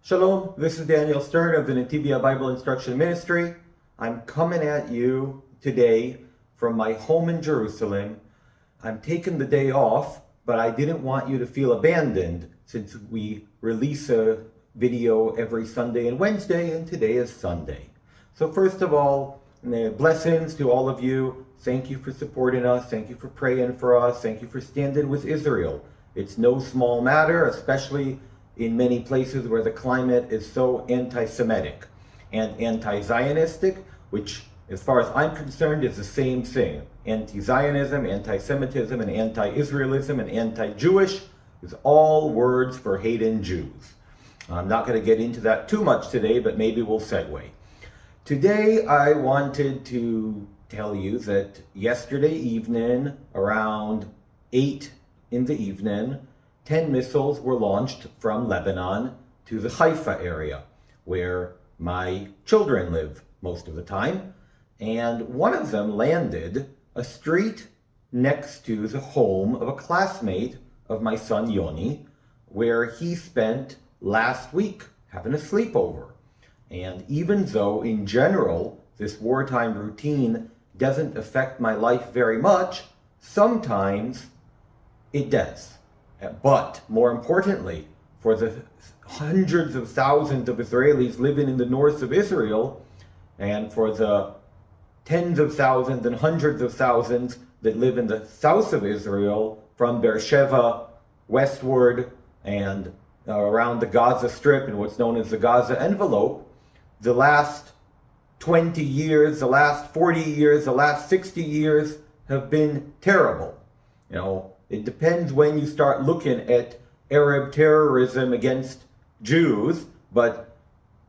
Shalom, this is Daniel Stern of the Netivyah Bible Instruction Ministry. I'm coming at you today from my home in Jerusalem. I'm taking the day off, but I didn't want you to feel abandoned since we release a video every Sunday and Wednesday, and today is Sunday. So first of all, blessings to all of you. Thank you for supporting us. Thank you for praying for us. Thank you for standing with Israel. It's no small matter, especially in many places where the climate is so anti-Semitic and anti-Zionistic, which, as far as I'm concerned, is the same thing. Anti-Zionism, anti-Semitism, and anti-Israelism, and anti-Jewish is all words for hating Jews. I'm not going to get into that too much today, but maybe we'll segue. Today, I wanted to tell you that yesterday evening, around 8 in the evening, 10 missiles were launched from Lebanon to the Haifa area, where my children live most of the time. And one of them landed a street next to the home of a classmate of my son Yoni, where he spent last week having a sleepover. And even though in general this wartime routine doesn't affect my life very much, sometimes it does. But more importantly, for the hundreds of thousands of Israelis living in the north of Israel, and for the tens of thousands and hundreds of thousands that live in the south of Israel, from Beersheba westward and around the Gaza Strip and what's known as the Gaza envelope, the last 20 years, the last 40 years, the last 60 years have been terrible. It depends when you start looking at Arab terrorism against Jews, but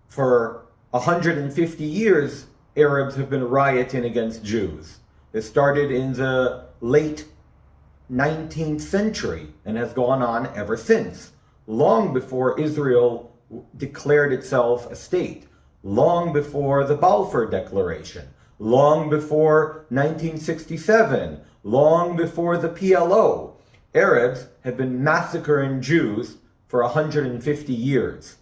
for 150 years, Arabs have been rioting against Jews. It started in the late 19th century and has gone on ever since, long before Israel declared itself a state, long before the Balfour Declaration, long before 1967, long before the PLO. Arabs have been massacring Jews for 150 years.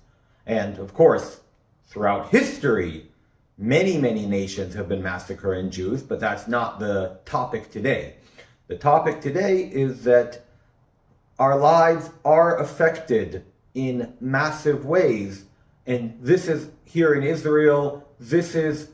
And of course, throughout history, many nations have been massacring Jews, but that's not the topic today. The topic today is that our lives are affected in massive ways. And this is here in Israel. This is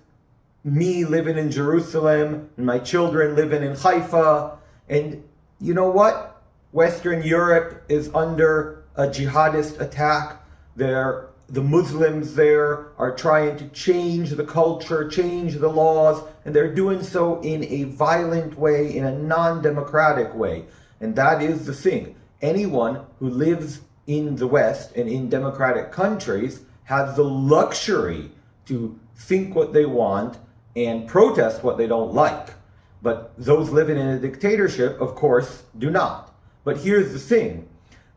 me living in Jerusalem and my children living in Haifa. And you know what? Western Europe is under a jihadist attack. The Muslims there are trying to change the culture, change the laws, and they're doing so in a violent way, in a non-democratic way. And that is the thing. Anyone who lives in the West and in democratic countries has the luxury to think what they want and protest what they don't like. But those living in a dictatorship, of course, do not. But here's the thing.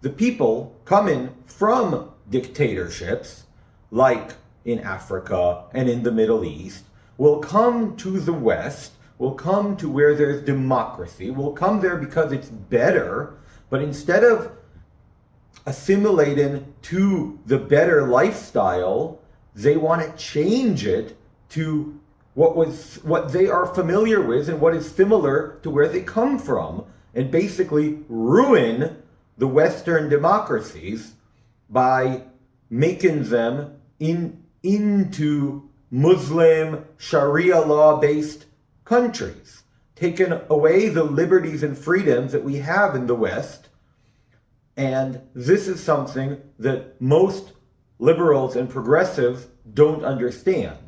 The people coming from dictatorships, like in Africa and in the Middle East, will come to the West, will come to where there's democracy, will come there because it's better, but instead of assimilating to the better lifestyle, they want to change it to what they are familiar with and what is similar to where they come from, and basically ruin the Western democracies by making them into Muslim Sharia law-based countries, taking away the liberties and freedoms that we have in the West. And this is something that most liberals and progressives don't understand.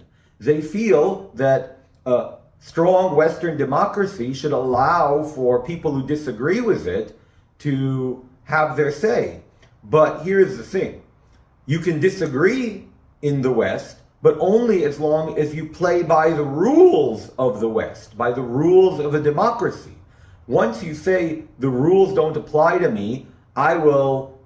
They feel that a strong Western democracy should allow for people who disagree with it to have their say. But here's the thing. You can disagree in the West, but only as long as you play by the rules of the West, by the rules of a democracy. Once you say the rules don't apply to me, I will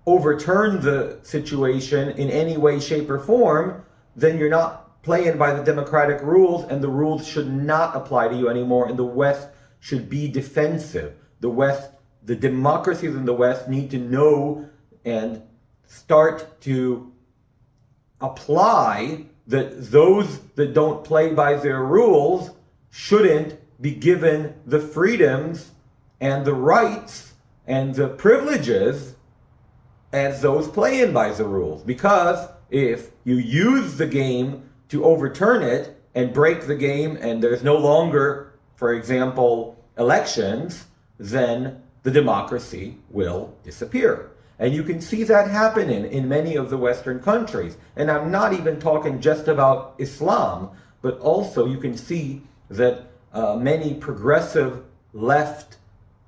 overturn the situation in any way, shape, or form, then you're not playing by the democratic rules, and the rules should not apply to you anymore, and the West should be defensive. The democracies in the West need to know and start to apply that those that don't play by their rules shouldn't be given the freedoms and the rights and the privileges as those playing by the rules. Because if you use the game to overturn it and break the game and there's no longer, for example, elections, then the democracy will disappear. And you can see that happening in many of the Western countries. And I'm not even talking just about Islam, but also you can see that many progressive left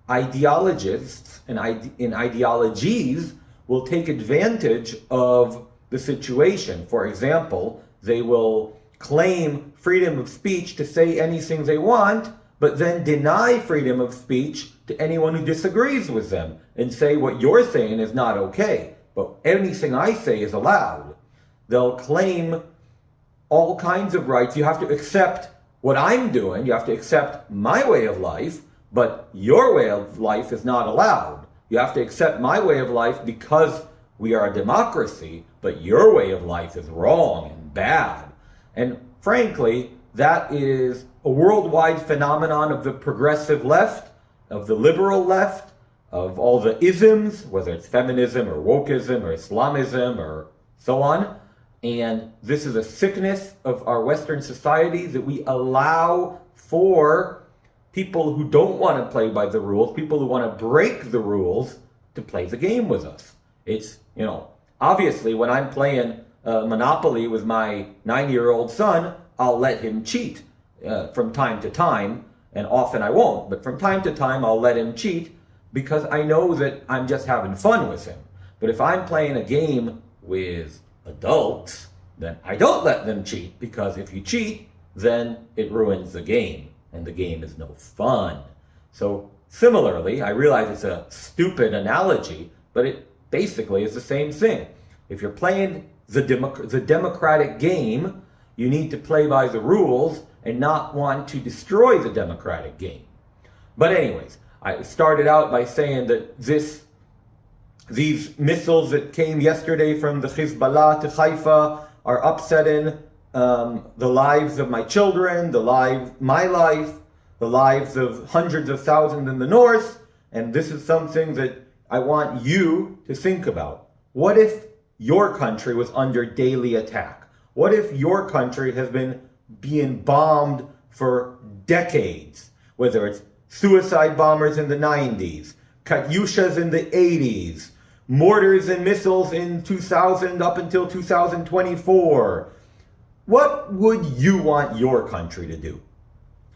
ideologists and ideologies will take advantage of the situation. For example, they will claim freedom of speech to say anything they want, but then deny freedom of speech to anyone who disagrees with them and say what you're saying is not okay, but anything I say is allowed. They'll claim all kinds of rights. You have to accept what I'm doing. You have to accept my way of life, but your way of life is not allowed. You have to accept my way of life because we are a democracy, but your way of life is wrong and bad. And frankly, that is a worldwide phenomenon of the progressive left, of the liberal left, of all the isms, whether it's feminism or wokeism or Islamism or so on. And this is a sickness of our Western society, that we allow for people who don't want to play by the rules, people who want to break the rules, to play the game with us. It's, obviously when I'm playing Monopoly with my 9-year-old son, I'll let him cheat from time to time, and often I won't, but from time to time I'll let him cheat because I know that I'm just having fun with him. But if I'm playing a game with adults, then I don't let them cheat, because if you cheat, then it ruins the game, and the game is no fun. So similarly, I realize it's a stupid analogy, but it basically is the same thing. If you're playing the democratic game, you need to play by the rules and not want to destroy the democratic game. But anyways, I started out by saying that these missiles that came yesterday from the Hezbollah to Haifa are upsetting the lives of my children, my life, the lives of hundreds of thousands in the north, and this is something that I want you to think about. What if your country was under daily attack? What if your country has been being bombed for decades? Whether it's suicide bombers in the 90s, Katyushas in the 80s, mortars and missiles in 2000 up until 2024. What would you want your country to do?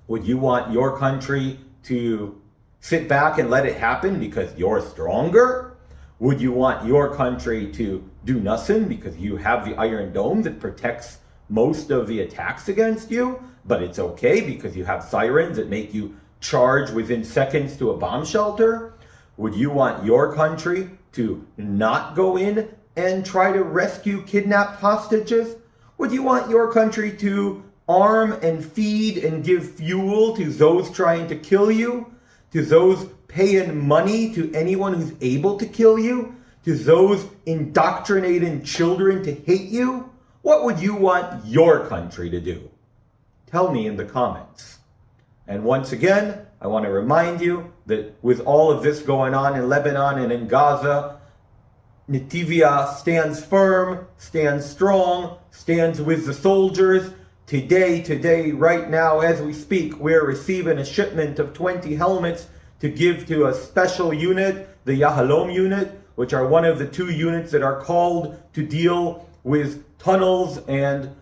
Would you want your country to sit back and let it happen because you're stronger? Would you want your country to do nothing because you have the Iron Dome that protects most of the attacks against you, but it's okay because you have sirens that make you charge within seconds to a bomb shelter? Would you want your country to not go in and try to rescue kidnapped hostages? Would you want your country to arm and feed and give fuel to those trying to kill you? To those paying money to anyone who's able to kill you? To those indoctrinating children to hate you? What would you want your country to do? Tell me in the comments. And once again, I want to remind you that with all of this going on in Lebanon and in Gaza, Netivyah stands firm, stands strong, stands with the soldiers. Today, right now, as we speak, we're receiving a shipment of 20 helmets to give to a special unit, the Yahalom unit, which are one of the 2 units that are called to deal with tunnels and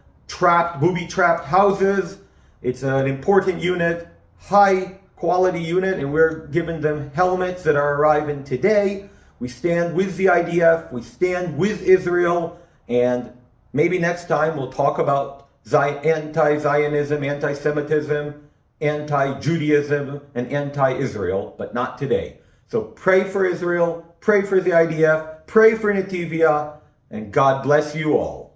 booby-trapped houses. It's an important unit, high-quality unit, and we're giving them helmets that are arriving today. We stand with the IDF, we stand with Israel, and maybe next time we'll talk about anti-Zionism, anti-Semitism, anti-Judaism, and anti-Israel, but not today. So pray for Israel, pray for the IDF, pray for Netivyah, and God bless you all.